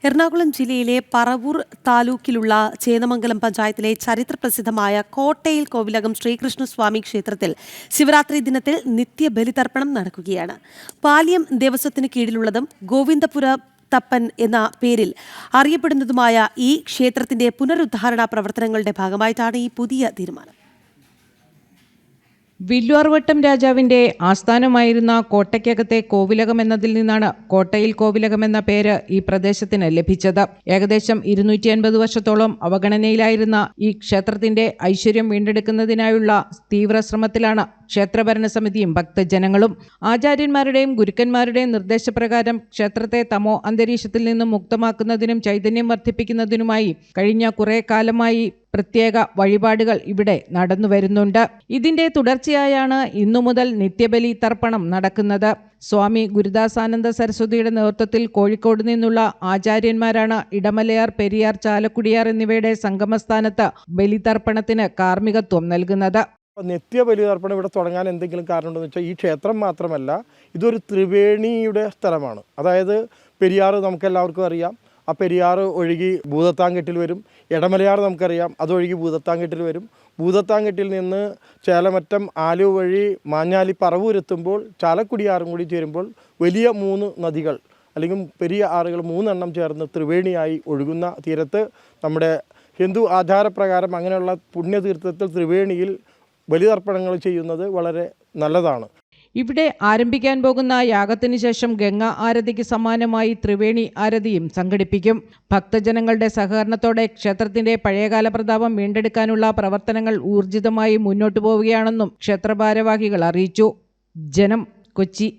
എറണാകുളം ജില്ലയിലെ പറവൂർ താലൂക്കിലുള്ള ചേന്നമംഗലം പഞ്ചായത്തിലെ ചരിത്രപ്രസിദ്ധമായ കോട്ടയിൽ കോവിലകം ശ്രീകൃഷ്ണസ്വാമി ക്ഷേത്രത്തിൽ ശിവരാത്രി ദിനത്തിൽ നിത്യബലിതർപ്പണം നടക്കുകയാണ്. പാലിയം ദേവസ്വത്തിന് കീഴിലുള്ളതും ഗോവിന്ദപുര തപ്പൻ എന്ന പേരിൽ അറിയപ്പെടുന്നതുമായ ഈ ക്ഷേത്രത്തിന്റെ പുനരുദ്ധാരണ പ്രവർത്തനങ്ങളുടെ ഭാഗമായിട്ടാണ് ഈ പുതിയ തീരുമാനം. വില്ലുവാർവട്ടം രാജാവിന്റെ ആസ്ഥാനമായിരുന്ന കോട്ടയ്ക്കകത്തെ കോവിലകം എന്നതിൽ നിന്നാണ് കോട്ടയിൽ കോവിലകം എന്ന പേര് ഈ പ്രദേശത്തിന് ലഭിച്ചത്. ഏകദേശം 250 വർഷത്തോളം അവഗണനയിലായിരുന്ന ഈ ക്ഷേത്രത്തിന്റെ ഐശ്വര്യം വീണ്ടെടുക്കുന്നതിനായുള്ള തീവ്ര ശ്രമത്തിലാണ് ക്ഷേത്രഭരണ സമിതിയും ഭക്തജനങ്ങളും. ആചാര്യന്മാരുടെയും ഗുരുക്കന്മാരുടെയും നിർദ്ദേശപ്രകാരം ക്ഷേത്രത്തെ തമോ അന്തരീക്ഷത്തിൽ നിന്നും മുക്തമാക്കുന്നതിനും ചൈതന്യം വർദ്ധിപ്പിക്കുന്നതിനുമായി കഴിഞ്ഞ കുറെ കാലമായി പ്രത്യേക വഴിപാടുകൾ ഇവിടെ നടന്നു വരുന്നുണ്ട്. ഇതിന്റെ തുടർച്ചയായാണ് ഇന്നു മുതൽ നിത്യബലി തർപ്പണം നടക്കുന്നത്. സ്വാമി ഗുരുദാസാനന്ദ സരസ്വതിയുടെ നേതൃത്വത്തിൽ കോഴിക്കോട് നിന്നുള്ള ആചാര്യന്മാരാണ് ഇടമലയാർ, പെരിയാർ, ചാലക്കുടിയാർ എന്നിവയുടെ സംഗമസ്ഥാനത്ത് ബലിതർപ്പണത്തിന് കാർമ്മികത്വം നൽകുന്നത്. നിത്യബലിതർപ്പണം ഇവിടെ തുടങ്ങാൻ എന്തെങ്കിലും കാരണമുണ്ടെന്ന് വെച്ചാൽ ഈ ക്ഷേത്രം മാത്രമല്ല, ഇതൊരു ത്രിവേണിയുടെ സ്ഥലമാണ്. അതായത് പെരിയാർ നമുക്കെല്ലാവർക്കും അറിയാം, ആ പെരിയാർ ഒഴുകി ഭൂതത്താൻകെട്ടിൽ വരും. ഇടമലയാർ നമുക്കറിയാം, അതൊഴുകി ഭൂതത്താൻകെട്ടിൽ വരും. ഭൂതത്താൻകെട്ടിൽ നിന്ന് ചേലമറ്റം, ആലുവ വഴി മാഞ്ഞാലി, പറവൂരെത്തുമ്പോൾ ചാലക്കുടിയാറും കൂടി ചേരുമ്പോൾ വലിയ 3 നദികൾ അല്ലെങ്കിൽ പെരിയ ആറുകൾ 3 എണ്ണം ചേർന്ന് ത്രിവേണിയായി ഒഴുകുന്ന തീരത്ത് നമ്മുടെ ഹിന്ദു ആചാരപ്രകാരം അങ്ങനെയുള്ള പുണ്യതീർത്ഥത്തിൽ ത്രിവേണിയിൽ ബലിതർപ്പണങ്ങൾ ചെയ്യുന്നത് വളരെ നല്ലതാണ്. ഇവിടെ ആരംഭിക്കാൻ പോകുന്ന യാഗത്തിന് ശേഷം ഗംഗ ആരതിക്ക് സമാനമായി ത്രിവേണി ആരതിയും സംഘടിപ്പിക്കും. ഭക്തജനങ്ങളുടെ സഹകരണത്തോടെ ക്ഷേത്രത്തിന്റെ പഴയകാല പ്രതാപം വീണ്ടെടുക്കാനുള്ള പ്രവർത്തനങ്ങൾ ഊർജിതമായി മുന്നോട്ടു പോവുകയാണെന്നും ക്ഷേത്ര ഭാരവാഹികൾ അറിയിച്ചു. ജനം, കൊച്ചി.